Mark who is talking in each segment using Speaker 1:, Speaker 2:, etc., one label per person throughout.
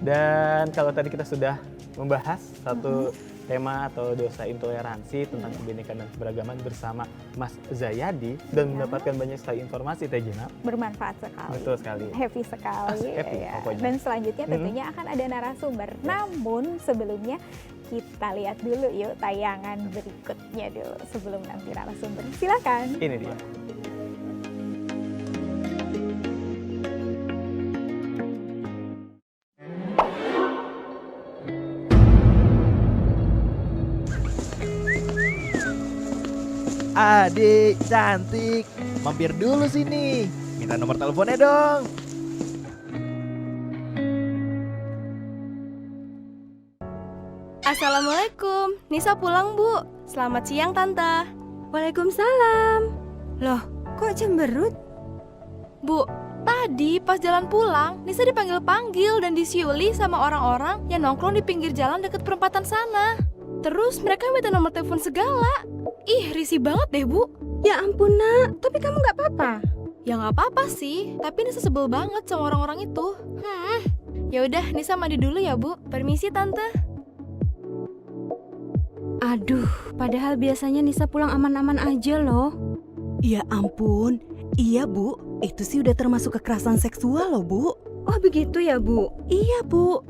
Speaker 1: Dan kalau tadi kita sudah membahas satu tema atau dosa intoleransi tentang kebinekaan dan keberagaman bersama Mas Zayadi dan mendapatkan banyak sekali informasi Teh Jenap.
Speaker 2: Bermanfaat sekali.
Speaker 1: Betul sekali.
Speaker 2: Happy sekali.
Speaker 1: Happy,
Speaker 2: ya.
Speaker 1: pokoknya.
Speaker 2: Dan selanjutnya tentunya akan ada narasumber. Namun sebelumnya kita lihat dulu yuk tayangan berikutnya dulu sebelum nanti narasumber. Silakan.
Speaker 1: Ini dia.
Speaker 3: Adik cantik, mampir dulu sini. Minta nomor teleponnya dong.
Speaker 4: Assalamualaikum, Nisa pulang Bu. Selamat siang Tante.
Speaker 5: Waalaikumsalam. Loh, kok cemberut?
Speaker 4: Bu, tadi pas jalan pulang, Nisa dipanggil-panggil dan disiuli sama orang-orang yang nongkrong di pinggir jalan deket perempatan sana. Terus mereka minta nomor telepon segala. Ih, risih banget deh Bu.
Speaker 5: Ya ampun nak, tapi kamu gak apa-apa?
Speaker 4: Ya nggak apa-apa sih, tapi Nisa sebel banget sama orang-orang itu. Ya udah, Nisa mandi dulu ya Bu. Permisi Tante.
Speaker 5: Aduh, padahal biasanya Nisa pulang aman-aman aja loh.
Speaker 6: Ya ampun, iya Bu, itu sih udah termasuk kekerasan seksual loh Bu.
Speaker 5: Oh begitu ya Bu?
Speaker 6: Iya Bu.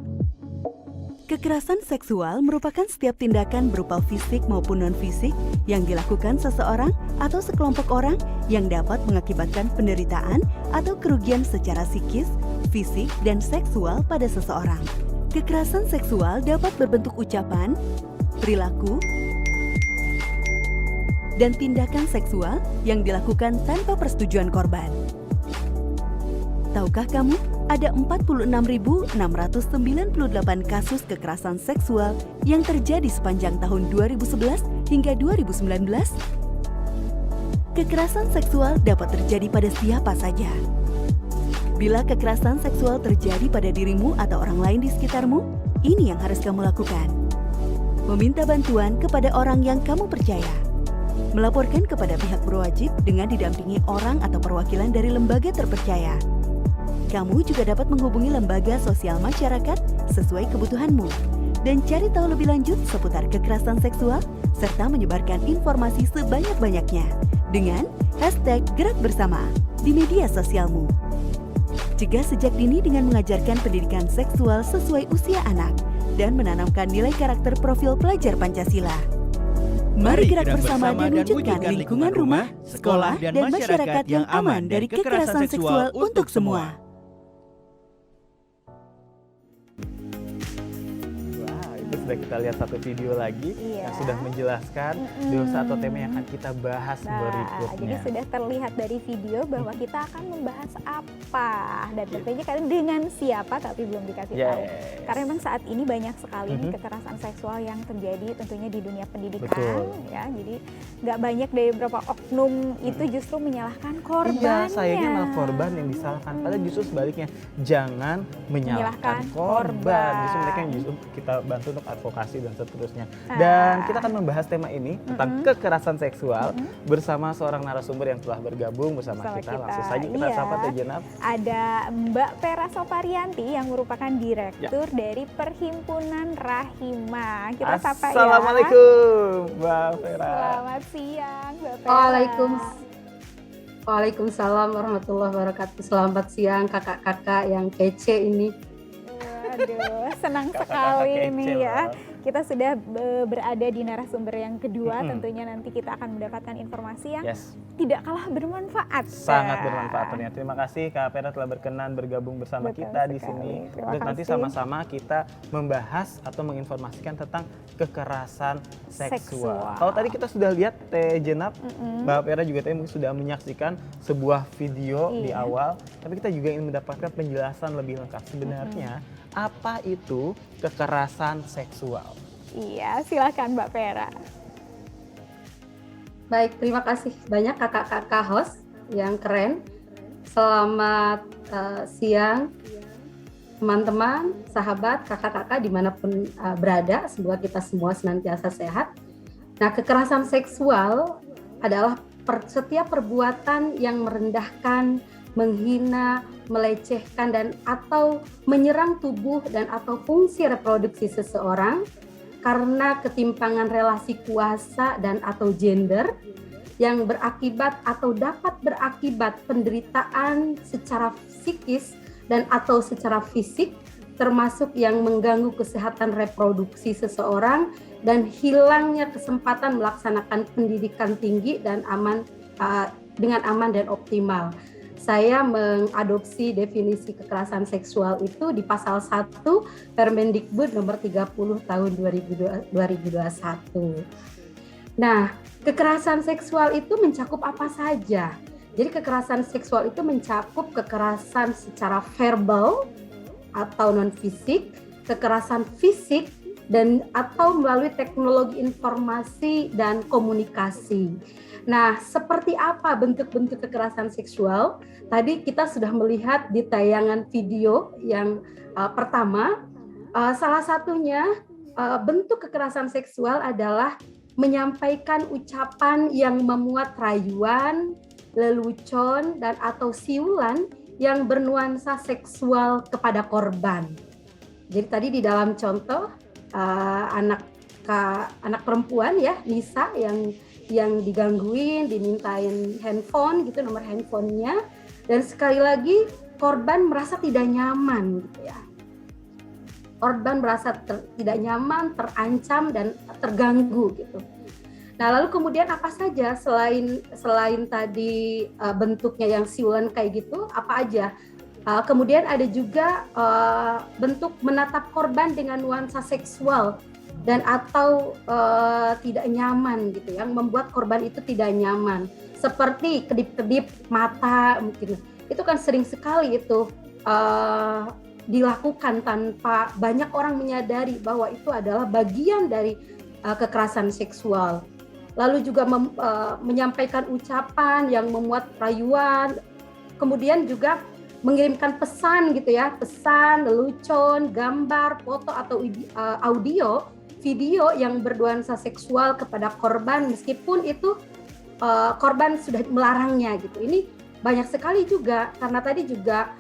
Speaker 6: Kekerasan seksual merupakan setiap tindakan berupa fisik maupun non-fisik yang dilakukan seseorang atau sekelompok orang yang dapat mengakibatkan penderitaan atau kerugian secara psikis, fisik, dan seksual pada seseorang. Kekerasan seksual dapat berbentuk ucapan, perilaku, dan tindakan seksual yang dilakukan tanpa persetujuan korban. Tahukah kamu, ada 46.698 kasus kekerasan seksual yang terjadi sepanjang tahun 2011 hingga 2019? Kekerasan seksual dapat terjadi pada siapa saja. Bila kekerasan seksual terjadi pada dirimu atau orang lain di sekitarmu, ini yang harus kamu lakukan. Meminta bantuan kepada orang yang kamu percaya. Melaporkan kepada pihak berwajib dengan didampingi orang atau perwakilan dari lembaga terpercaya. Kamu juga dapat menghubungi lembaga sosial masyarakat sesuai kebutuhanmu dan cari tahu lebih lanjut seputar kekerasan seksual serta menyebarkan informasi sebanyak-banyaknya dengan #gerakbersama di media sosialmu. Cegah sejak dini dengan mengajarkan pendidikan seksual sesuai usia anak dan menanamkan nilai karakter profil pelajar Pancasila. Mari gerak bersama dan wujudkan lingkungan rumah, sekolah, dan masyarakat yang aman dari kekerasan seksual untuk semua.
Speaker 1: Sudah kita lihat satu video lagi yang sudah menjelaskan dosa atau tema yang akan kita bahas berikutnya.
Speaker 2: Jadi sudah terlihat dari video bahwa kita akan membahas apa dan tentunya kan dengan siapa tapi belum dikasih tahu. Karena memang saat ini banyak sekali nih kekerasan seksual yang terjadi tentunya di dunia pendidikan. Ya, jadi nggak banyak dari beberapa oknum itu justru menyalahkan korbannya.
Speaker 1: Iya, sayangnya malah korban yang disalahkan. Padahal justru sebaliknya, jangan menyalahkan korban. Justru mereka yang justru kita bantu untuk advokasi dan seterusnya. Dan kita akan membahas tema ini tentang kekerasan seksual bersama seorang narasumber yang telah bergabung bersama kita. Langsung saja kita sapa Teh Jenap.
Speaker 2: Ada Mbak Vera Soparianti yang merupakan direktur dari Perhimpunan Rahimah. Kita sapa ya.
Speaker 1: Assalamualaikum Mbak Vera.
Speaker 2: Selamat siang Mbak Vera.
Speaker 7: Waalaikumsalam warahmatullahi wabarakatuh. Selamat siang kakak-kakak yang kece ini.
Speaker 2: Waduh, senang sekali ini ya. Kita sudah berada di narasumber yang kedua, tentunya nanti kita akan mendapatkan informasi yang tidak kalah bermanfaat.
Speaker 1: Sangat bermanfaat ternyata. Terima kasih Kak Vera telah berkenan bergabung bersama kita di sini. Untuk nanti sama-sama kita membahas atau menginformasikan tentang kekerasan seksual. Kalau tadi kita sudah lihat Teh Jenap, Mbak Vera juga tadi mungkin sudah menyaksikan sebuah video di awal, tapi kita juga ingin mendapatkan penjelasan lebih lengkap sebenarnya apa itu kekerasan seksual.
Speaker 2: Iya, silakan Mbak Vera.
Speaker 7: Baik, terima kasih banyak kakak-kakak host yang keren. Selamat siang teman-teman, sahabat, kakak-kakak dimanapun berada. Semoga kita semua senantiasa sehat. Nah, kekerasan seksual adalah setiap perbuatan yang merendahkan, menghina, melecehkan dan atau menyerang tubuh dan atau fungsi reproduksi seseorang karena ketimpangan relasi kuasa dan atau gender yang berakibat atau dapat berakibat penderitaan secara psikis dan atau secara fisik, termasuk yang mengganggu kesehatan reproduksi seseorang dan hilangnya kesempatan melaksanakan pendidikan tinggi dan aman dengan aman dan optimal. Saya mengadopsi definisi kekerasan seksual itu di pasal 1 Permendikbud nomor 30 tahun 2021. Nah, kekerasan seksual itu mencakup apa saja? Jadi kekerasan seksual itu mencakup kekerasan secara verbal atau non fisik, kekerasan fisik dan atau melalui teknologi informasi dan komunikasi. Nah, seperti apa bentuk-bentuk kekerasan seksual? Tadi kita sudah melihat di tayangan video yang pertama, salah satunya bentuk kekerasan seksual adalah menyampaikan ucapan yang memuat rayuan, lelucon dan atau siulan yang bernuansa seksual kepada korban. Jadi tadi di dalam contoh anak perempuan ya, Nisa yang digangguin, dimintain handphone gitu, nomor handphonenya, dan sekali lagi korban merasa tidak nyaman gitu ya. Korban merasa tidak nyaman, terancam dan terganggu gitu. Nah, lalu kemudian apa saja selain tadi bentuknya yang siulan kayak gitu, apa aja? Kemudian ada juga bentuk menatap korban dengan nuansa seksual dan atau tidak nyaman gitu, yang membuat korban itu tidak nyaman. Seperti kedip-kedip mata mungkin. Itu kan sering sekali itu dilakukan tanpa banyak orang menyadari bahwa itu adalah bagian dari kekerasan seksual. Lalu juga menyampaikan ucapan yang memuat rayuan, kemudian juga mengirimkan pesan gitu ya, pesan, lelucon, gambar, foto atau audio, video yang bernuansa seksual kepada korban meskipun itu korban sudah melarangnya gitu. Ini banyak sekali juga karena tadi juga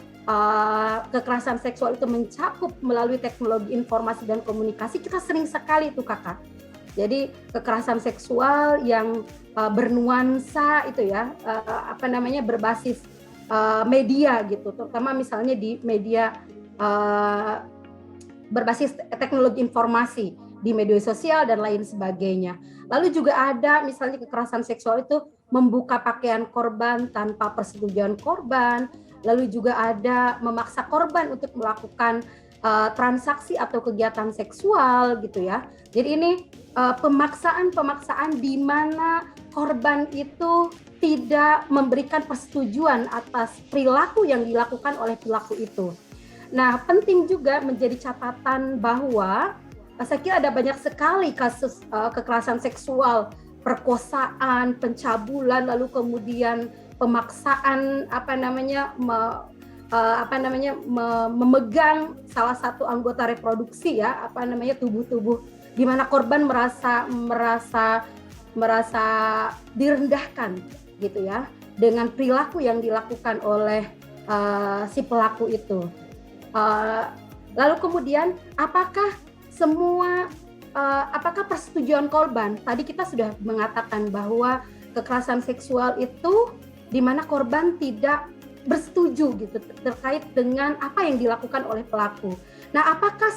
Speaker 7: kekerasan seksual itu mencakup melalui teknologi informasi dan komunikasi. Kita sering sekali itu Kakak. Jadi kekerasan seksual yang bernuansa itu ya, berbasis media gitu, terutama misalnya di media berbasis teknologi informasi di media sosial dan lain sebagainya. Lalu juga ada misalnya kekerasan seksual itu membuka pakaian korban tanpa persetujuan korban, lalu juga ada memaksa korban untuk melakukan transaksi atau kegiatan seksual gitu ya. Jadi ini pemaksaan di mana korban itu tidak memberikan persetujuan atas perilaku yang dilakukan oleh pelaku itu. Nah, penting juga menjadi catatan bahwa saya kira ada banyak sekali kasus kekerasan seksual, perkosaan, pencabulan, lalu kemudian pemaksaan memegang salah satu anggota reproduksi ya, tubuh di mana korban merasa direndahkan gitu ya dengan perilaku yang dilakukan oleh si pelaku itu. Lalu kemudian apakah persetujuan korban? Tadi kita sudah mengatakan bahwa kekerasan seksual itu di mana korban tidak bersetuju gitu terkait dengan apa yang dilakukan oleh pelaku. Nah, apakah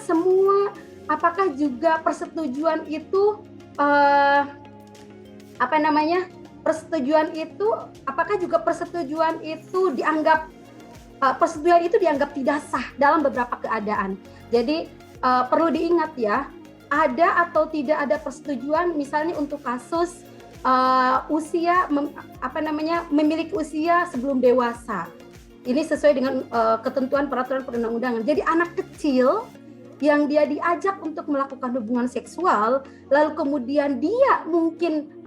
Speaker 7: juga persetujuan itu dianggap tidak sah dalam beberapa keadaan. Jadi perlu diingat ya, ada atau tidak ada persetujuan misalnya untuk kasus memiliki usia sebelum dewasa. Ini sesuai dengan ketentuan peraturan perundang-undangan. Jadi anak kecil yang dia diajak untuk melakukan hubungan seksual, lalu kemudian dia mungkin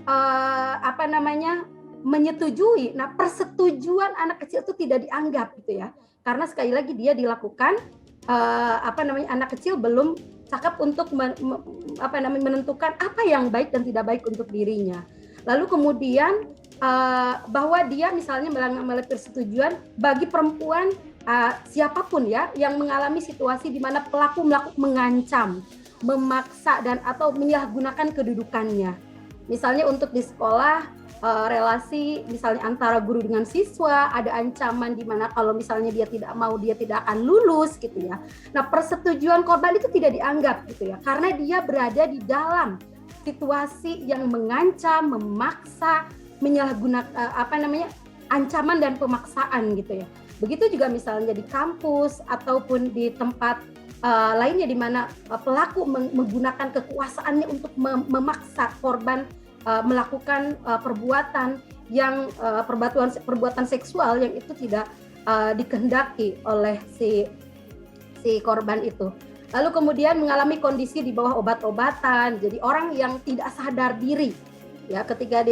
Speaker 7: menyetujui. Nah, persetujuan anak kecil itu tidak dianggap gitu ya. Karena sekali lagi dia dilakukan anak kecil belum cakap untuk menentukan apa yang baik dan tidak baik untuk dirinya. Lalu kemudian bahwa dia misalnya melanggar persetujuan bagi perempuan siapapun ya yang mengalami situasi di mana pelaku mengancam, memaksa dan atau menyalahgunakan kedudukannya. Misalnya untuk di sekolah relasi misalnya antara guru dengan siswa, ada ancaman di mana kalau misalnya dia tidak mau dia tidak akan lulus gitu ya. Nah, persetujuan korban itu tidak dianggap gitu ya karena dia berada di dalam situasi yang mengancam, memaksa, menyalahgunakan ancaman dan pemaksaan gitu ya. Begitu juga misalnya di kampus ataupun di tempat lainnya di mana pelaku menggunakan kekuasaannya untuk memaksa korban melakukan perbuatan yang perbuatan seksual yang itu tidak dikehendaki oleh si korban itu. Lalu kemudian mengalami kondisi di bawah obat-obatan, jadi orang yang tidak sadar diri. Ya, ketika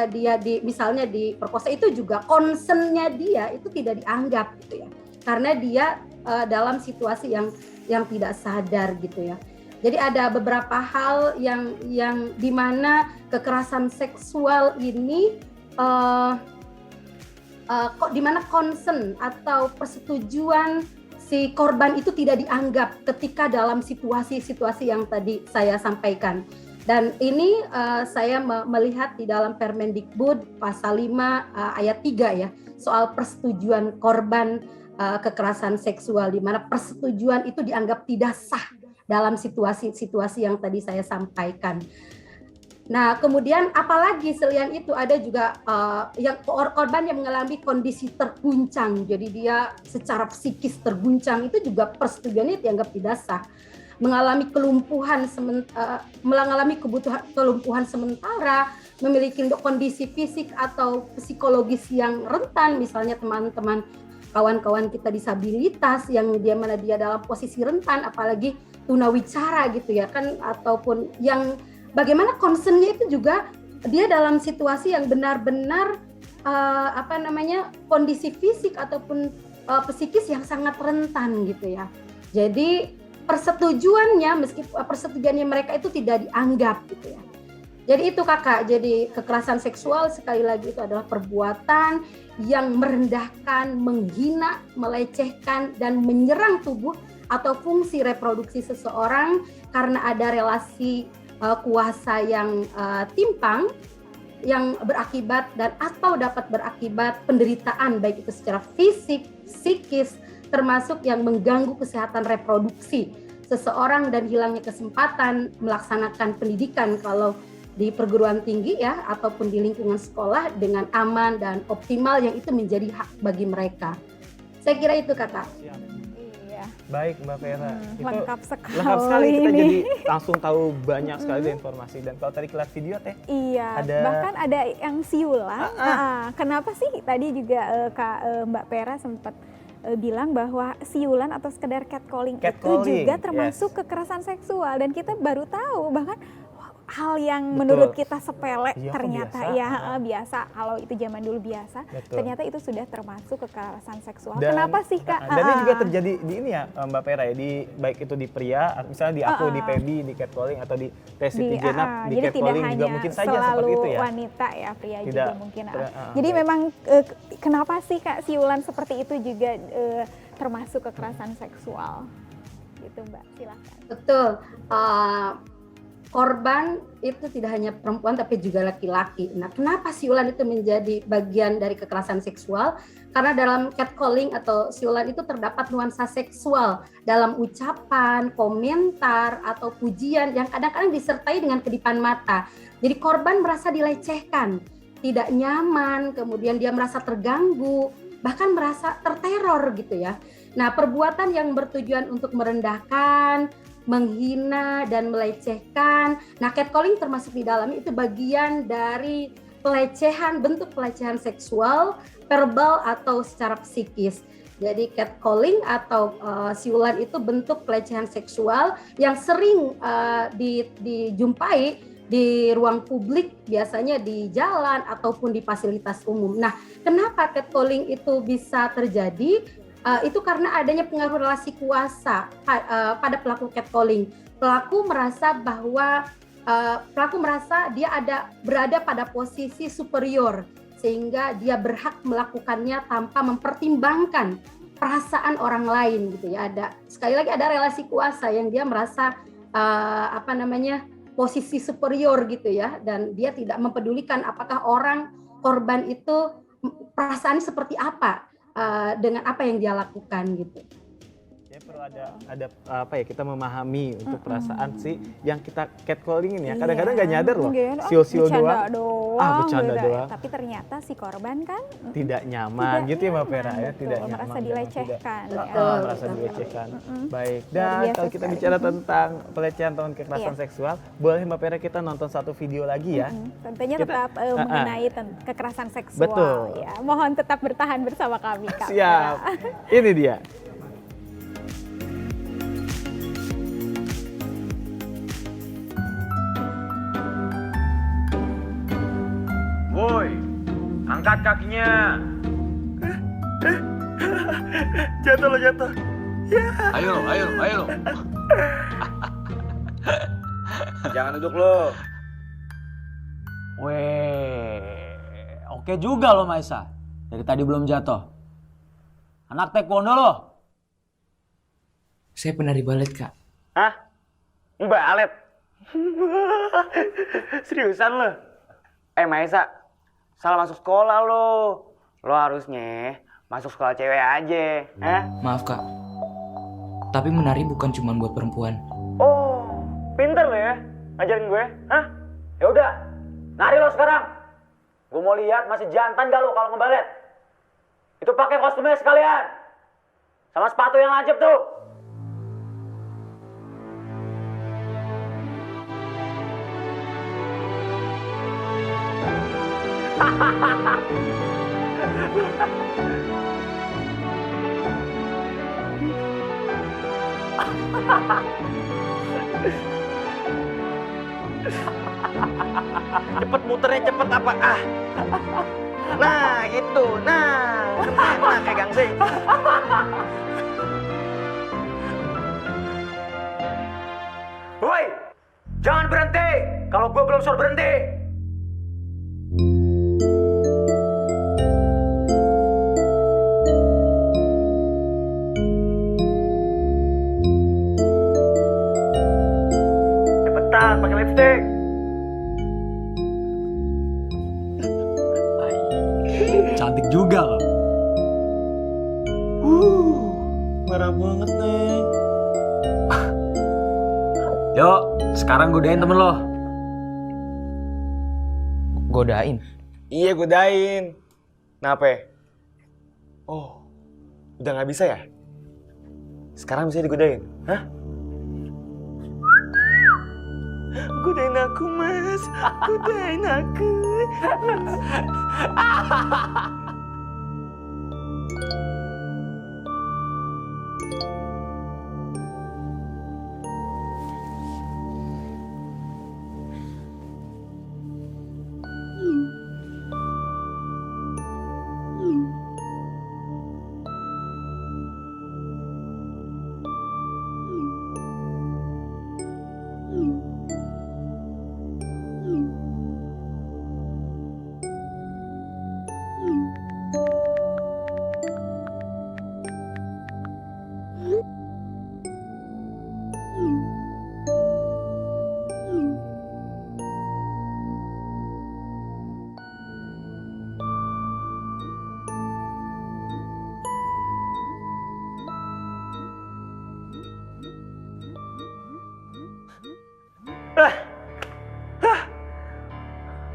Speaker 7: dia misalnya diperkosa itu juga concern-nya dia itu tidak dianggap gitu ya. Karena dia dalam situasi yang tidak sadar gitu ya. Jadi ada beberapa hal yang di mana kekerasan seksual ini di mana concern atau persetujuan si korban itu tidak dianggap ketika dalam situasi-situasi yang tadi saya sampaikan. Dan ini saya melihat di dalam Permendikbud pasal 5 ayat 3 ya, soal persetujuan korban kekerasan seksual, di mana persetujuan itu dianggap tidak sah dalam situasi-situasi yang tadi saya sampaikan. Nah, kemudian apalagi selain itu ada juga yang korban yang mengalami kondisi terguncang, jadi dia secara psikis terguncang, itu juga persetujuannya dianggap tidak sah. Mengalami kelumpuhan sementara, memiliki kondisi fisik atau psikologis yang rentan, misalnya teman-teman kawan-kawan kita disabilitas yang dia dalam posisi rentan, apalagi tunawicara gitu ya kan, ataupun yang bagaimana concern-nya itu juga dia dalam situasi yang benar-benar kondisi fisik ataupun psikis yang sangat rentan gitu ya. Jadi persetujuannya mereka itu tidak dianggap gitu ya. Jadi itu Kakak, jadi kekerasan seksual sekali lagi itu adalah perbuatan yang merendahkan, menghina, melecehkan dan menyerang tubuh atau fungsi reproduksi seseorang karena ada relasi kuasa yang timpang yang berakibat dan atau dapat berakibat penderitaan baik itu secara fisik, psikis, termasuk yang mengganggu kesehatan reproduksi seseorang dan hilangnya kesempatan melaksanakan pendidikan kalau di perguruan tinggi ya ataupun di lingkungan sekolah dengan aman dan optimal yang itu menjadi hak bagi mereka. Saya kira itu Kakak.
Speaker 2: Iya.
Speaker 1: Baik Mbak Vera, itu
Speaker 2: lengkap sekali.
Speaker 1: Lengkap sekali kita
Speaker 2: ini.
Speaker 1: jadi langsung tahu banyak sekali informasi. Dan kalau tadi kelas video Teh,
Speaker 2: Iya,
Speaker 1: ada-
Speaker 2: bahkan ada yang siulan. Kenapa sih tadi juga Mbak Vera sempat bilang bahwa siulan atau sekedar catcalling itu juga termasuk kekerasan seksual, dan kita baru tahu bahkan hal yang
Speaker 1: Betul.
Speaker 2: menurut kita sepele
Speaker 1: Iya, kok
Speaker 2: ternyata
Speaker 1: biasa?
Speaker 2: ya biasa, kalau itu zaman dulu biasa,
Speaker 1: Betul.
Speaker 2: ternyata itu sudah termasuk kekerasan seksual.
Speaker 1: Dan-
Speaker 2: Kenapa sih Kak?
Speaker 1: Dan ini juga terjadi di ini ya Mbak Vera ya, baik itu di pria, misalnya di aku, di Pebi, di catcalling atau di Tesi Jenab, di
Speaker 2: jadi tidak
Speaker 1: catcalling juga
Speaker 2: hanya
Speaker 1: mungkin saja
Speaker 2: selalu
Speaker 1: seperti itu ya.
Speaker 2: wanita ya, pria
Speaker 1: Tidak,
Speaker 2: juga mungkin. Jadi
Speaker 1: baik.
Speaker 2: memang kenapa sih Kak siulan seperti itu juga termasuk kekerasan seksual? Gitu Mbak, silakan.
Speaker 7: Betul. Korban itu tidak hanya perempuan tapi juga laki-laki. Nah, kenapa siulan itu menjadi bagian dari kekerasan seksual? Karena dalam catcalling atau siulan itu terdapat nuansa seksual dalam ucapan, komentar, atau pujian yang kadang-kadang disertai dengan kedipan mata. Jadi korban merasa dilecehkan, tidak nyaman, kemudian dia merasa terganggu, bahkan merasa terteror gitu ya. Nah, perbuatan yang bertujuan untuk merendahkan, menghina dan melecehkan. Nah, catcalling termasuk di dalamnya itu bagian dari pelecehan, bentuk pelecehan seksual, verbal atau secara psikis. Jadi catcalling atau siulan itu bentuk pelecehan seksual yang sering dijumpai di ruang publik, biasanya di jalan ataupun di fasilitas umum. Nah, kenapa catcalling itu bisa terjadi? Itu karena adanya pengaruh relasi kuasa pada pelaku catcalling. Pelaku merasa bahwa pelaku merasa dia berada pada posisi superior sehingga dia berhak melakukannya tanpa mempertimbangkan perasaan orang lain gitu ya. Sekali lagi ada relasi kuasa yang dia merasa posisi superior gitu ya, dan dia tidak mempedulikan apakah orang korban itu perasaannya seperti apa dengan apa yang dia lakukan gitu.
Speaker 1: Ya perlu ada kita memahami untuk perasaan sih yang kita catcallingin ya. Kadang-kadang nggak nyadar loh, siul-siul doang. Bercanda doang.
Speaker 2: Tapi ternyata si korban kan
Speaker 1: tidak nyaman gitu ya Mbak Vera ya, tidak nyaman.
Speaker 2: Merasa dilecehkan.
Speaker 1: Merasa dilecehkan. Baik, dan kalau kita bicara tentang pelecehan atau kekerasan seksual, boleh Mbak Vera kita nonton satu video lagi ya.
Speaker 2: Tentunya tetap mengenai kekerasan seksual.
Speaker 1: Betul.
Speaker 2: Ya. Mohon tetap bertahan bersama kami, Kak.
Speaker 1: Siap. Ini dia.
Speaker 8: Woi, angkat kakinya.
Speaker 1: Jatuh lo, jatuh. Ya.
Speaker 8: Ayo. Jangan duduk lo.
Speaker 9: Weh, oke juga lo Maisa. Dari tadi belum jatuh. Anak taekwondo lo.
Speaker 10: Saya pernah di balet, Kak.
Speaker 8: Hah? Balet? Seriusan lo? Maisa, salah masuk sekolah lo. Lo harusnya masuk sekolah cewek aja.
Speaker 10: Maaf, Kak. Tapi menari bukan cuma buat perempuan.
Speaker 8: Oh, pinter lo ya ngajarin gue. Hah? Ya udah, nari lo sekarang. Gue mau lihat masih jantan gak lo kalau ngebalet. Itu pakai kostumnya sekalian. Sama sepatu yang lancip tuh. Cepet muternya, cepet apa? Nah gitu, kena kayak gangsing. Woi, jangan berhenti kalau gue belum suruh berhenti. Cepetan pakai lipstick.
Speaker 9: Cantik juga lo.
Speaker 1: Marah banget nih.
Speaker 9: Yuk, sekarang godain temen lo.
Speaker 10: Godain.
Speaker 8: Iya godain. Kenapa? Oh, udah nggak bisa ya? Sekarang bisa digodain? Hah? Godain aku mas, godain aku.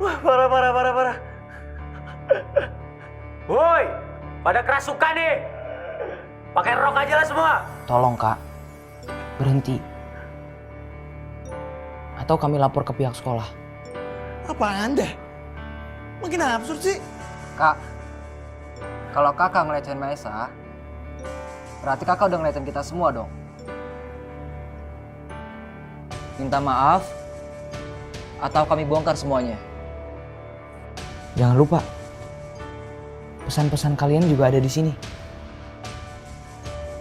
Speaker 8: Wah, parah. Woi, pada kerasukan nih. Pakai rok aja lah semua.
Speaker 10: Tolong, Kak. Berhenti. Atau kami lapor ke pihak sekolah.
Speaker 3: Apaan deh? Makin absurd sih.
Speaker 11: Kak, kalau kakak ngelecehin Maisa, berarti kakak udah ngelecehin kita semua dong. Minta maaf, atau kami bongkar semuanya.
Speaker 10: Jangan lupa, pesan-pesan kalian juga ada di sini.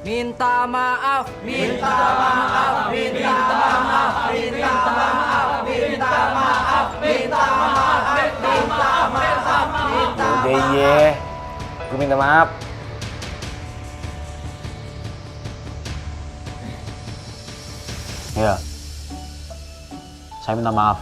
Speaker 11: Minta maaf, minta maaf, minta maaf, minta maaf, minta minta maaf.
Speaker 9: Iya. Saya minta maaf.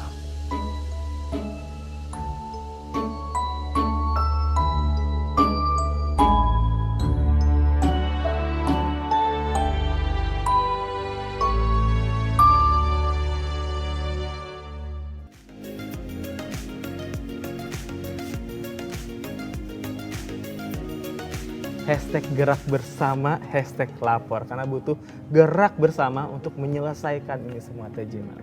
Speaker 1: Hashtag gerak bersama, hashtag lapor. Karena butuh gerak bersama untuk menyelesaikan ini semua, Teh Gina.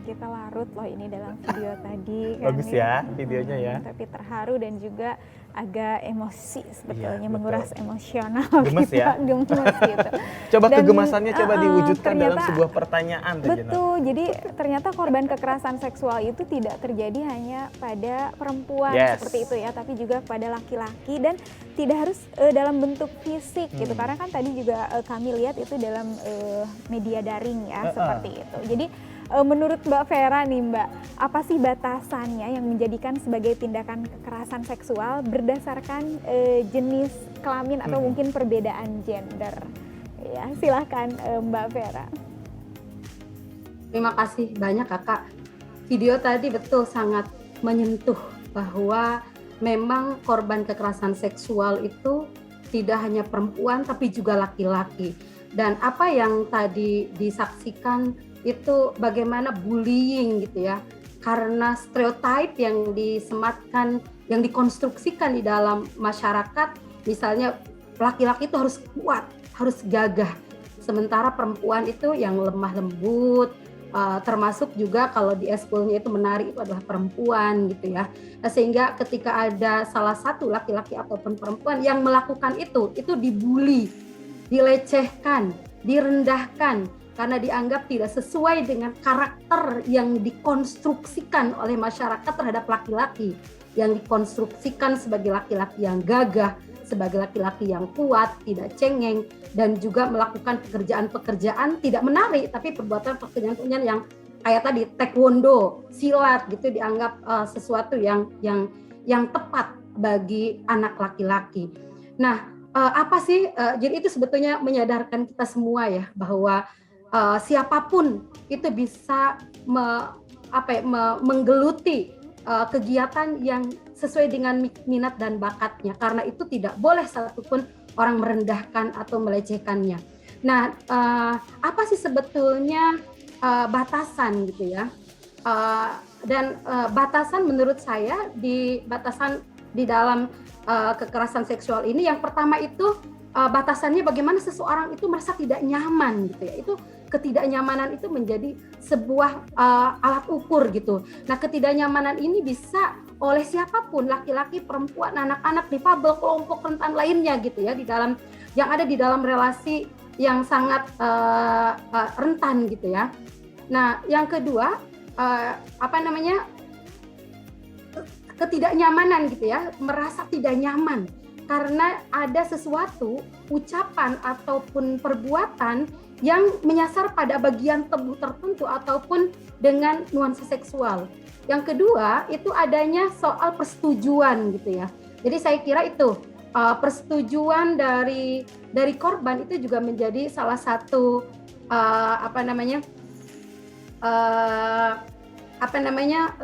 Speaker 2: Kita larut loh ini dalam video tadi.
Speaker 1: Bagus ya videonya ya.
Speaker 2: Tapi terharu dan juga agak emosi sebetulnya,
Speaker 1: Iya,
Speaker 2: menguras
Speaker 1: betul.
Speaker 2: emosional.
Speaker 1: Gemes ya?
Speaker 2: Gemes gitu.
Speaker 1: Coba
Speaker 2: Dan,
Speaker 1: kegemasannya coba diwujudkan dalam
Speaker 2: ternyata-
Speaker 1: sebuah pertanyaan, Teh Gina.
Speaker 2: Betul, jadi ternyata korban kekerasan seksual itu tidak terjadi hanya pada perempuan
Speaker 1: Yes.
Speaker 2: seperti itu ya, tapi juga pada laki-laki dan tidak harus dalam bentuk fisik gitu. Karena kan tadi juga kami lihat itu dalam media daring ya, seperti itu. Jadi menurut Mbak Vera nih Mbak, apa sih batasannya yang menjadikan sebagai tindakan kekerasan seksual berdasarkan jenis kelamin atau mungkin perbedaan gender? Ya, silahkan Mbak Vera.
Speaker 7: Terima kasih banyak Kakak. Video tadi betul sangat menyentuh bahwa memang korban kekerasan seksual itu tidak hanya perempuan tapi juga laki-laki. Dan apa yang tadi disaksikan itu bagaimana bullying gitu ya. Karena stereotip yang disematkan, yang dikonstruksikan di dalam masyarakat, misalnya laki-laki itu harus kuat, harus gagah. Sementara perempuan itu yang lemah lembut, termasuk juga kalau di eskulnya itu menari itu adalah perempuan gitu ya. Nah, sehingga ketika ada salah satu laki-laki ataupun perempuan yang melakukan itu dibully, dilecehkan, direndahkan karena dianggap tidak sesuai dengan karakter yang dikonstruksikan oleh masyarakat terhadap laki-laki, yang dikonstruksikan sebagai laki-laki yang gagah, sebagai laki-laki yang kuat, tidak cengeng, dan juga melakukan pekerjaan-pekerjaan tidak menarik, tapi pekerjaan-pekerjaan yang kayak tadi taekwondo, silat gitu dianggap sesuatu yang tepat bagi anak laki-laki. Nah, apa sih? Jadi itu sebetulnya menyadarkan kita semua ya bahwa siapapun itu bisa menggeluti kegiatan yang sesuai dengan minat dan bakatnya, karena itu tidak boleh satupun orang merendahkan atau melecehkannya. Nah, apa sih sebetulnya batasan gitu ya? Dan batasan menurut saya batasan di dalam kekerasan seksual ini yang pertama itu batasannya bagaimana seseorang itu merasa tidak nyaman gitu ya. Itu ketidaknyamanan itu menjadi sebuah alat ukur gitu. Nah, ketidaknyamanan ini bisa oleh siapapun, laki-laki, perempuan, anak-anak, difabel, kelompok rentan lainnya gitu ya, di dalam yang ada di dalam relasi yang sangat rentan gitu ya. Nah, yang kedua ketidaknyamanan gitu ya, merasa tidak nyaman karena ada sesuatu ucapan ataupun perbuatan yang menyasar pada bagian tubuh tertentu ataupun dengan nuansa seksual. Yang kedua itu adanya soal persetujuan gitu ya. Jadi saya kira itu persetujuan dari korban itu juga menjadi salah satu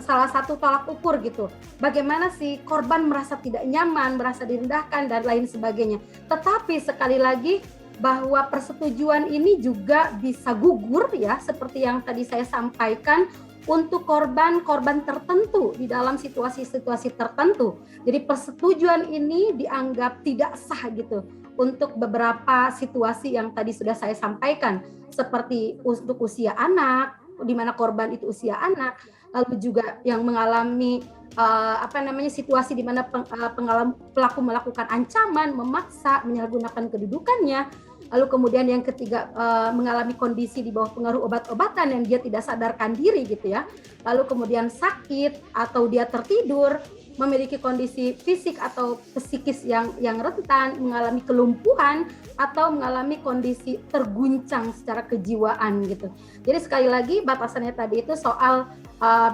Speaker 7: salah satu tolak ukur gitu. Bagaimana si korban merasa tidak nyaman, merasa direndahkan dan lain sebagainya. Tetapi sekali lagi bahwa persetujuan ini juga bisa gugur ya, seperti yang tadi saya sampaikan, untuk korban-korban tertentu di dalam situasi-situasi tertentu. Jadi persetujuan ini dianggap tidak sah gitu untuk beberapa situasi yang tadi sudah saya sampaikan, seperti untuk usia anak, di mana korban itu usia anak, lalu juga yang mengalami situasi di mana pelaku melakukan ancaman, memaksa, menyalahgunakan kedudukannya, lalu kemudian yang ketiga mengalami kondisi di bawah pengaruh obat-obatan yang dia tidak sadarkan diri gitu ya, lalu kemudian sakit atau dia tertidur, memiliki kondisi fisik atau psikis yang rentan, mengalami kelumpuhan atau mengalami kondisi terguncang secara kejiwaan gitu. Jadi sekali lagi batasannya tadi itu soal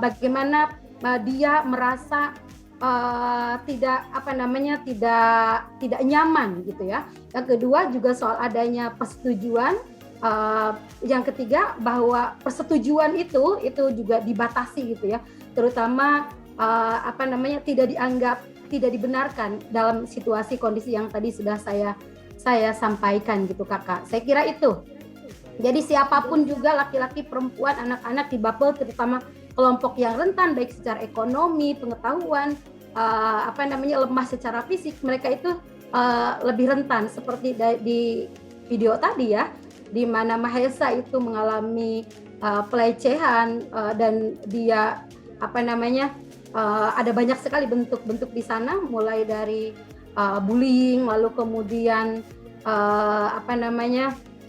Speaker 7: bagaimana dia merasa tidak nyaman gitu ya. Yang kedua juga soal adanya persetujuan. Yang ketiga bahwa persetujuan itu juga dibatasi gitu ya, terutama tidak dibenarkan dalam situasi kondisi yang tadi sudah saya sampaikan gitu kakak. Saya kira itu. Jadi siapapun juga, laki-laki, perempuan, anak-anak di bubble, terutama kelompok yang rentan baik secara ekonomi, pengetahuan, lemah secara fisik, mereka itu lebih rentan seperti di video tadi ya, di mana Mahesa itu mengalami pelecehan dan dia ada banyak sekali bentuk-bentuk di sana, mulai dari bullying, lalu kemudian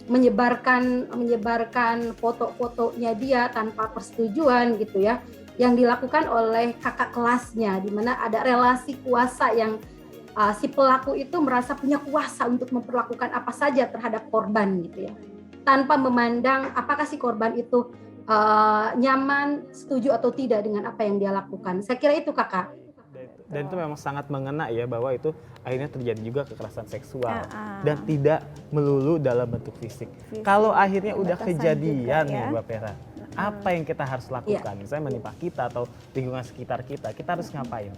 Speaker 7: menyebarkan foto-fotonya dia tanpa persetujuan gitu ya, yang dilakukan oleh kakak kelasnya, di mana ada relasi kuasa yang si pelaku itu merasa punya kuasa untuk memperlakukan apa saja terhadap korban gitu ya, tanpa memandang apakah si korban itu nyaman, setuju atau tidak dengan apa yang dia lakukan. Saya kira itu kakak.
Speaker 1: Dan itu memang sangat mengena ya, bahwa itu akhirnya terjadi juga kekerasan seksual dan tidak melulu dalam bentuk fisik. Kalau akhirnya udah kejadian nih Mbak Pera, apa yang kita harus lakukan? Misalnya menimpa kita atau lingkungan sekitar kita harus ngapain?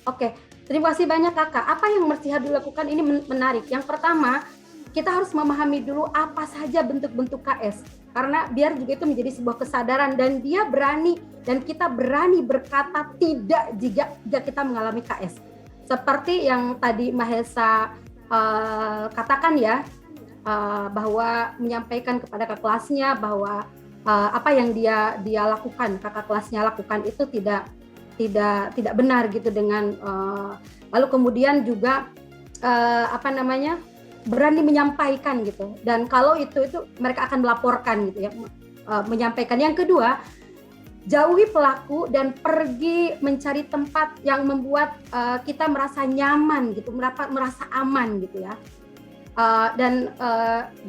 Speaker 7: Oke, terima kasih banyak kakak. Apa yang mesti harus dilakukan ini menarik. Yang pertama, kita harus memahami dulu apa saja bentuk-bentuk KS. Karena biar juga itu menjadi sebuah kesadaran dan dia berani dan kita berani berkata tidak jika kita mengalami KS. Seperti yang tadi Mahesa katakan ya, bahwa menyampaikan kepada kakak kelasnya bahwa apa yang dia lakukan, kakak kelasnya lakukan itu tidak benar gitu dengan lalu kemudian juga berani menyampaikan gitu, dan kalau itu mereka akan melaporkan gitu ya, menyampaikan. Yang kedua, jauhi pelaku dan pergi mencari tempat yang membuat kita merasa nyaman gitu, merasa aman gitu ya,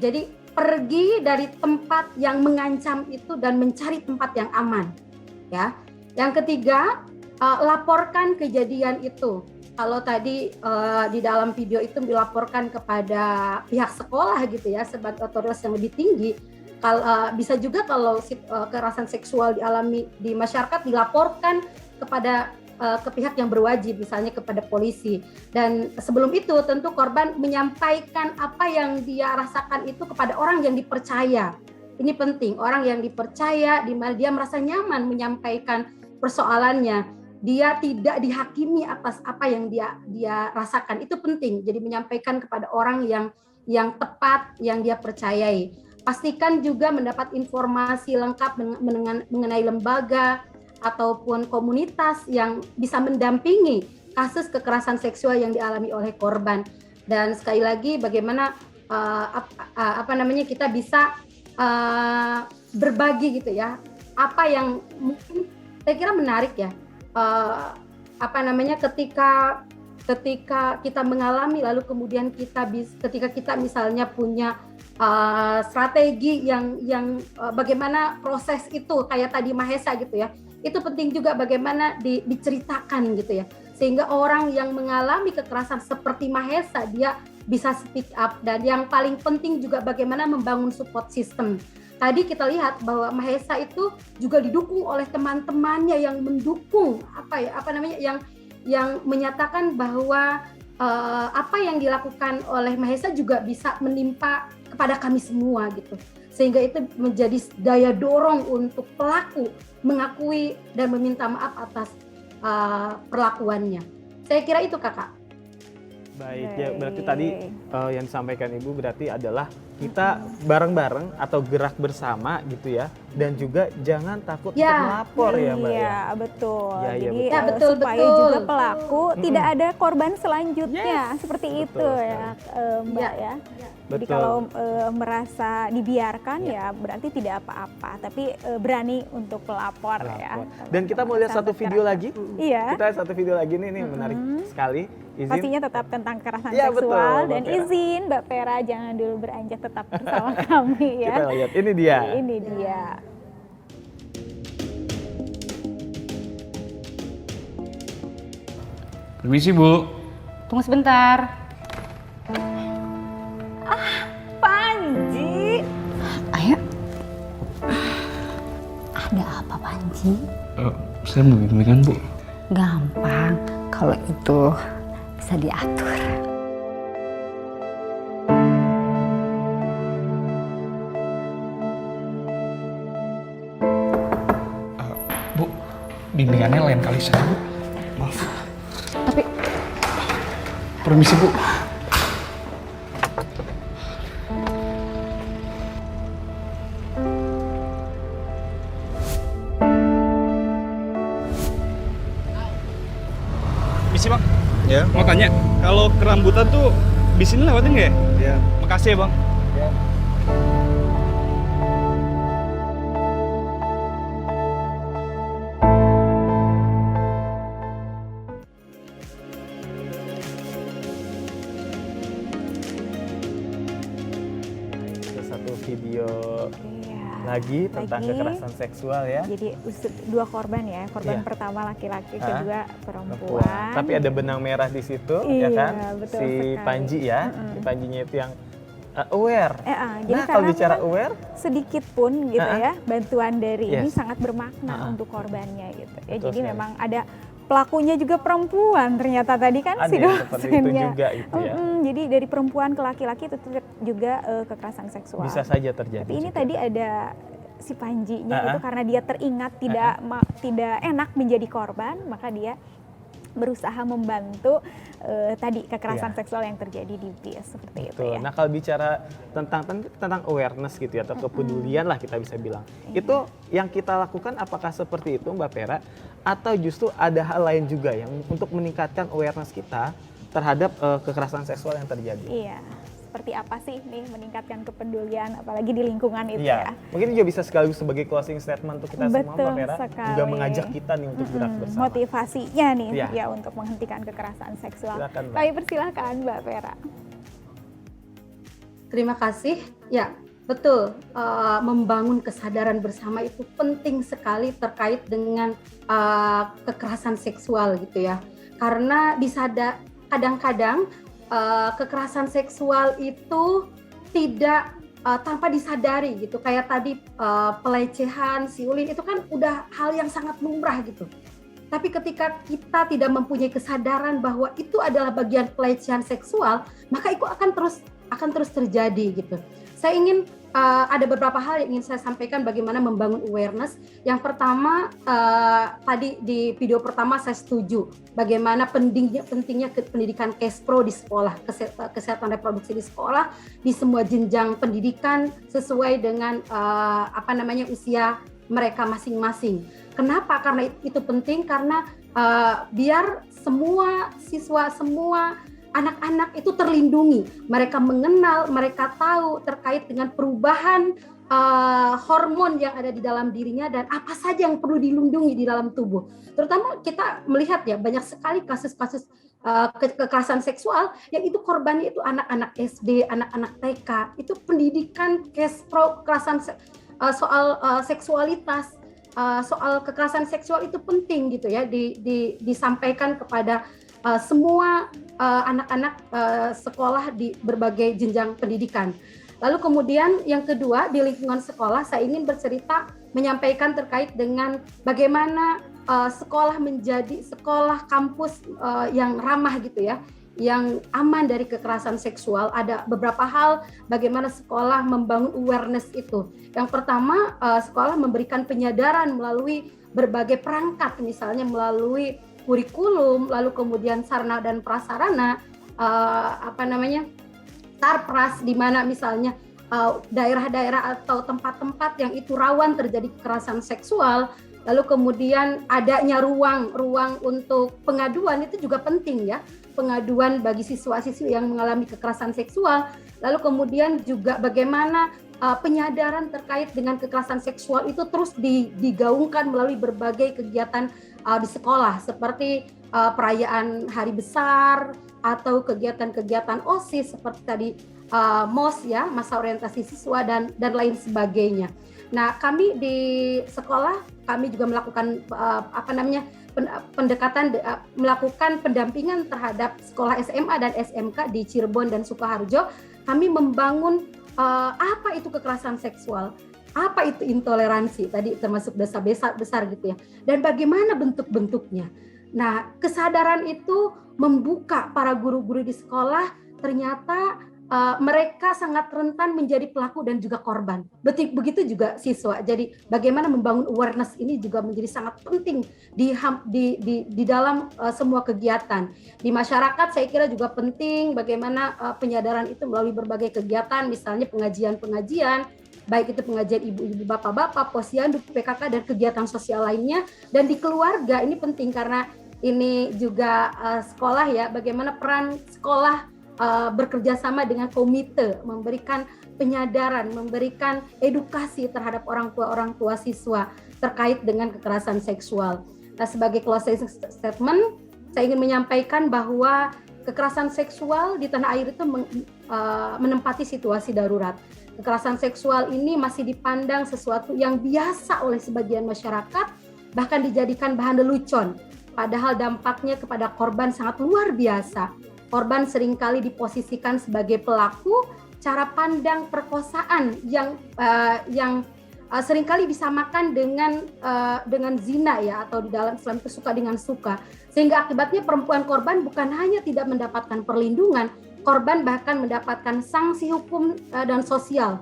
Speaker 7: jadi pergi dari tempat yang mengancam itu dan mencari tempat yang aman ya. Yang ketiga, laporkan kejadian itu. Kalau tadi di dalam video itu dilaporkan kepada pihak sekolah gitu ya, sebagai otoritas yang lebih tinggi. Bisa juga kalau kekerasan seksual dialami di masyarakat dilaporkan ke pihak yang berwajib, misalnya kepada polisi. Dan sebelum itu tentu korban menyampaikan apa yang dia rasakan itu kepada orang yang dipercaya. Ini penting, orang yang dipercaya, di mana dia merasa nyaman menyampaikan persoalannya. Dia tidak dihakimi atas apa yang dia rasakan, itu penting. Jadi menyampaikan kepada orang yang tepat, yang dia percayai. Pastikan juga mendapat informasi lengkap mengenai lembaga ataupun komunitas yang bisa mendampingi kasus kekerasan seksual yang dialami oleh korban. Dan sekali lagi bagaimana kita bisa berbagi gitu ya, apa yang mungkin saya kira menarik ya. Ketika kita mengalami, lalu kemudian ketika kita misalnya punya strategi yang bagaimana proses itu, kayak tadi Mahesa gitu ya, itu penting juga bagaimana diceritakan gitu ya, sehingga orang yang mengalami kekerasan seperti Mahesa dia bisa speak up. Dan yang paling penting juga bagaimana membangun support system. Tadi kita lihat bahwa Mahesa itu juga didukung oleh teman-temannya yang mendukung yang menyatakan bahwa apa yang dilakukan oleh Mahesa juga bisa menimpa kepada kami semua gitu. Sehingga itu menjadi daya dorong untuk pelaku mengakui dan meminta maaf atas perlakuannya. Saya kira itu kakak.
Speaker 1: Baik, ya berarti tadi yang disampaikan Ibu berarti adalah kita bareng-bareng atau gerak bersama gitu ya, dan juga jangan takut untuk melapor ya Mbak.
Speaker 2: Iya, betul. Jadi
Speaker 7: betul,
Speaker 2: supaya juga pelaku tidak ada korban selanjutnya, seperti itu ya Mbak ya. Jadi kalau merasa dibiarkan ya berarti tidak apa-apa, tapi berani untuk melapor ya.
Speaker 1: Dan kita mau lihat satu video lagi.
Speaker 2: Iya.
Speaker 1: Kita lihat satu video lagi nih menarik sekali. Izin.
Speaker 2: Pastinya tetap tentang kekerasan seksual, dan izin Mbak Pera jangan dulu beranjak, tetap bersama kami ya.
Speaker 1: Kita lihat, ini dia.
Speaker 2: Ini dia.
Speaker 12: Permisi, Bu.
Speaker 5: Tunggu sebentar.
Speaker 2: Panji.
Speaker 5: Ayo. Ada apa, Panji?
Speaker 12: Saya mau bimbingan, Bu.
Speaker 5: Gampang, kalau itu bisa diatur.
Speaker 12: Bu, bimbingannya lain kali saya, Bu. Maaf.
Speaker 5: Tapi
Speaker 12: Permisi, Bu. Misi, Bang.
Speaker 3: Ya.
Speaker 12: Mau tanya, kalau kerambutan tuh di sini lewatin nggak ya?
Speaker 3: Ya.
Speaker 12: Makasih ya, Bang.
Speaker 3: Ya.
Speaker 1: Ada satu video
Speaker 2: Iya.
Speaker 1: lagi tentang
Speaker 2: Lagi.
Speaker 1: kekerasan seksual ya.
Speaker 2: Jadi dua korban ya, korban
Speaker 1: Iya.
Speaker 2: pertama laki-laki,
Speaker 1: Ah,
Speaker 2: kedua
Speaker 1: Perempuan.
Speaker 2: perempuan.
Speaker 1: Tapi ada benang merah di situ, ya
Speaker 2: Iya,
Speaker 1: kan?
Speaker 2: betul
Speaker 1: Si
Speaker 2: sekali.
Speaker 1: Panji ya, si Panjinya itu yang aware.
Speaker 2: Jadi
Speaker 1: Nah, kalau
Speaker 2: karena
Speaker 1: bicara
Speaker 2: memang
Speaker 1: aware,
Speaker 2: sedikit pun gitu ya, bantuan dari ini
Speaker 1: Yes.
Speaker 2: sangat bermakna untuk korbannya gitu ya.
Speaker 1: Betul
Speaker 2: Jadi
Speaker 1: sekali.
Speaker 2: memang ada pelakunya juga perempuan ternyata tadi kan
Speaker 1: ada
Speaker 2: si
Speaker 1: yang seperti itu
Speaker 2: dosennya.
Speaker 1: juga itu ya.
Speaker 2: Jadi dari perempuan ke laki-laki itu juga kekerasan seksual.
Speaker 1: Bisa saja terjadi.
Speaker 2: Tapi ini
Speaker 1: juga.
Speaker 2: tadi ada si Panjinya
Speaker 1: Ah,
Speaker 2: itu karena dia teringat tidak enak menjadi korban, maka dia berusaha membantu tadi kekerasan
Speaker 1: Iya.
Speaker 2: seksual yang terjadi di bis seperti itu
Speaker 1: Betul.
Speaker 2: ya.
Speaker 1: Nah, kalau bicara tentang awareness gitu ya, atau kepedulian lah kita bisa bilang.
Speaker 2: Iya.
Speaker 1: Itu yang kita lakukan apakah seperti itu Mbak Vera, atau justru ada hal lain juga yang untuk meningkatkan awareness kita terhadap kekerasan seksual yang terjadi?
Speaker 2: Iya. Seperti apa sih nih meningkatkan kepedulian apalagi di lingkungan itu
Speaker 1: Iya.
Speaker 2: ya.
Speaker 1: Mungkin juga bisa sekaligus sebagai closing statement untuk kita semua
Speaker 2: Betul
Speaker 1: Mbak Vera,
Speaker 2: sekali.
Speaker 1: juga mengajak kita nih untuk gerak bersama.
Speaker 2: Motivasinya nih
Speaker 1: Iya.
Speaker 2: ya untuk menghentikan kekerasan seksual.
Speaker 1: Silakan, Mbak.
Speaker 2: Kami persilahkan Mbak Vera.
Speaker 7: Terima kasih. Ya, betul. Membangun kesadaran bersama itu penting sekali terkait dengan kekerasan seksual gitu ya. Karena kadang-kadang kekerasan seksual itu tidak tanpa disadari gitu. Kayak tadi pelecehan, siulin itu kan udah hal yang sangat lumrah gitu. Tapi ketika kita tidak mempunyai kesadaran bahwa itu adalah bagian pelecehan seksual, maka itu akan terus terjadi gitu. Saya ingin ada beberapa hal yang ingin saya sampaikan bagaimana membangun awareness. Yang pertama, tadi di video pertama saya setuju bagaimana pentingnya pendidikan KESPRO di sekolah, kesehatan reproduksi di sekolah, di semua jenjang pendidikan sesuai dengan usia mereka masing-masing. Kenapa? Karena itu penting karena biar semua siswa, semua anak-anak itu terlindungi, mereka mengenal, mereka tahu terkait dengan perubahan hormon yang ada di dalam dirinya dan apa saja yang perlu dilindungi di dalam tubuh. Terutama kita melihat ya banyak sekali kasus-kasus kekerasan seksual yang itu korbannya itu anak-anak SD, anak-anak TK. Itu pendidikan KESPRO kekerasan soal seksualitas, soal kekerasan seksual itu penting gitu ya disampaikan kepada semua anak-anak sekolah di berbagai jenjang pendidikan. Lalu kemudian yang kedua di lingkungan sekolah saya ingin bercerita menyampaikan terkait dengan bagaimana sekolah menjadi sekolah kampus yang ramah gitu ya, yang aman dari kekerasan seksual. Ada beberapa hal bagaimana sekolah membangun awareness itu. Yang pertama sekolah memberikan penyadaran melalui berbagai perangkat, misalnya melalui kurikulum, lalu kemudian sarana dan prasarana, sarpras, di mana misalnya daerah-daerah atau tempat-tempat yang itu rawan terjadi kekerasan seksual, lalu kemudian adanya ruang untuk pengaduan itu juga penting ya, pengaduan bagi siswa-siswi yang mengalami kekerasan seksual, lalu kemudian juga bagaimana penyadaran terkait dengan kekerasan seksual itu terus digaungkan melalui berbagai kegiatan di sekolah seperti perayaan hari besar atau kegiatan-kegiatan OSIS seperti tadi MOS ya, masa orientasi siswa dan lain sebagainya. Nah, kami di sekolah kami juga melakukan melakukan pendampingan terhadap sekolah SMA dan SMK di Cirebon dan Sukoharjo. Kami membangun apa itu kekerasan seksual, apa itu intoleransi, tadi termasuk dosa besar gitu ya, dan bagaimana bentuk-bentuknya. Nah, kesadaran itu membuka para guru-guru di sekolah, ternyata mereka sangat rentan menjadi pelaku dan juga korban. Begitu juga siswa. Jadi bagaimana membangun awareness ini juga menjadi sangat penting di dalam semua kegiatan. Di masyarakat saya kira juga penting bagaimana penyadaran itu melalui berbagai kegiatan, misalnya pengajian-pengajian, baik itu pengajian ibu-ibu, bapak-bapak, posyandu, PKK, dan kegiatan sosial lainnya. Dan di keluarga ini penting karena ini juga sekolah ya, bagaimana peran sekolah bekerja sama dengan komite, memberikan penyadaran, memberikan edukasi terhadap orang tua siswa terkait dengan kekerasan seksual. Nah, sebagai closing statement, saya ingin menyampaikan bahwa kekerasan seksual di tanah air itu menempati situasi darurat. Kekerasan seksual ini masih dipandang sesuatu yang biasa oleh sebagian masyarakat, bahkan dijadikan bahan lelucon. Padahal dampaknya kepada korban sangat luar biasa. Korban seringkali diposisikan sebagai pelaku, cara pandang perkosaan yang seringkali disamakan dengan zina ya, atau di dalam Islam itu suka dengan suka. Sehingga akibatnya perempuan korban bukan hanya tidak mendapatkan perlindungan, korban bahkan mendapatkan sanksi hukum dan sosial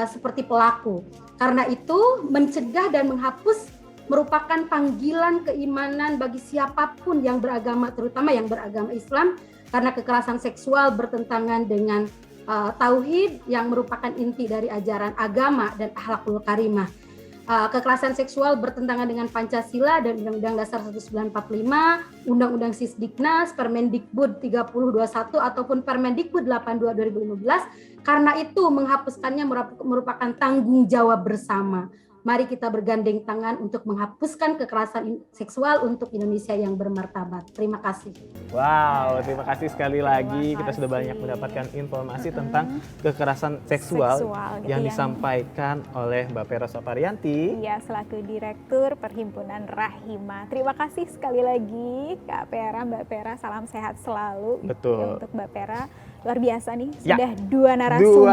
Speaker 7: seperti pelaku. Karena itu mencegah dan menghapus merupakan panggilan keimanan bagi siapapun yang beragama, terutama yang beragama Islam, karena kekerasan seksual bertentangan dengan tauhid yang merupakan inti dari ajaran agama dan akhlakul karimah. Kekerasan seksual bertentangan dengan Pancasila dan Undang-Undang Dasar 1945, Undang-Undang Sisdiknas, Permendikbud 3021 ataupun Permendikbud 82 2015. Karena itu menghapuskannya merupakan tanggung jawab bersama. Mari kita bergandeng tangan untuk menghapuskan kekerasan seksual untuk Indonesia yang bermartabat. Terima kasih.
Speaker 1: Wow, terima kasih sekali lagi. Kita sudah banyak mendapatkan informasi tentang kekerasan seksual yang disampaikan oleh Mbak Pera Saparianti.
Speaker 2: Iya, selaku Direktur Perhimpunan Rahima. Terima kasih sekali lagi Kak Pera, Mbak Pera. Salam sehat selalu.
Speaker 1: Betul.
Speaker 2: Untuk Mbak Pera. Luar biasa nih,
Speaker 1: ya,
Speaker 2: sudah dua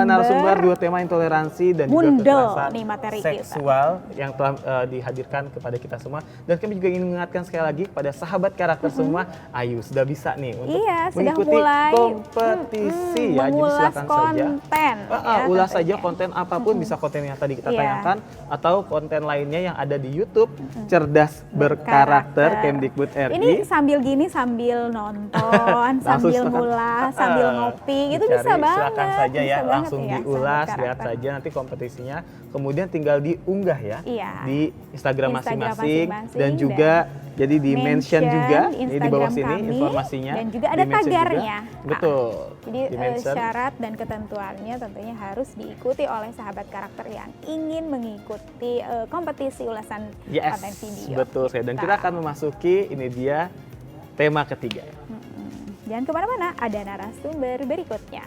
Speaker 2: narasumber,
Speaker 1: dua tema intoleransi dan juga kekerasan seksual yang telah dihadirkan kepada kita semua. Dan kami juga ingin mengingatkan sekali lagi kepada sahabat karakter semua, ayo sudah bisa nih untuk mengikuti kompetisi ya. Jadi silakan
Speaker 2: konten,
Speaker 1: saja, ulas saja konten apapun, bisa konten yang tadi kita tayangkan atau konten lainnya yang ada di YouTube Cerdas Berkarakter Kemdikbud RI.
Speaker 2: Ini sambil gini, sambil nonton, sambil ngulas, sambil ngopi. Itu bisa banget.
Speaker 1: Silakan saja ya, langsung
Speaker 2: ya,
Speaker 1: diulas, lihat saja nanti kompetisinya. Kemudian tinggal diunggah ya di Instagram masing-masing dan juga jadi di mention juga ini di bawah sini informasinya.
Speaker 2: Dan juga ada tagarnya.
Speaker 1: Betul.
Speaker 2: Jadi syarat dan ketentuannya tentunya harus diikuti oleh sahabat karakter yang ingin mengikuti kompetisi ulasan konten video.
Speaker 1: Betul sekali. Dan kita akan memasuki ini dia tema ketiga.
Speaker 2: Jangan kemana-mana, ada narasumber berikutnya.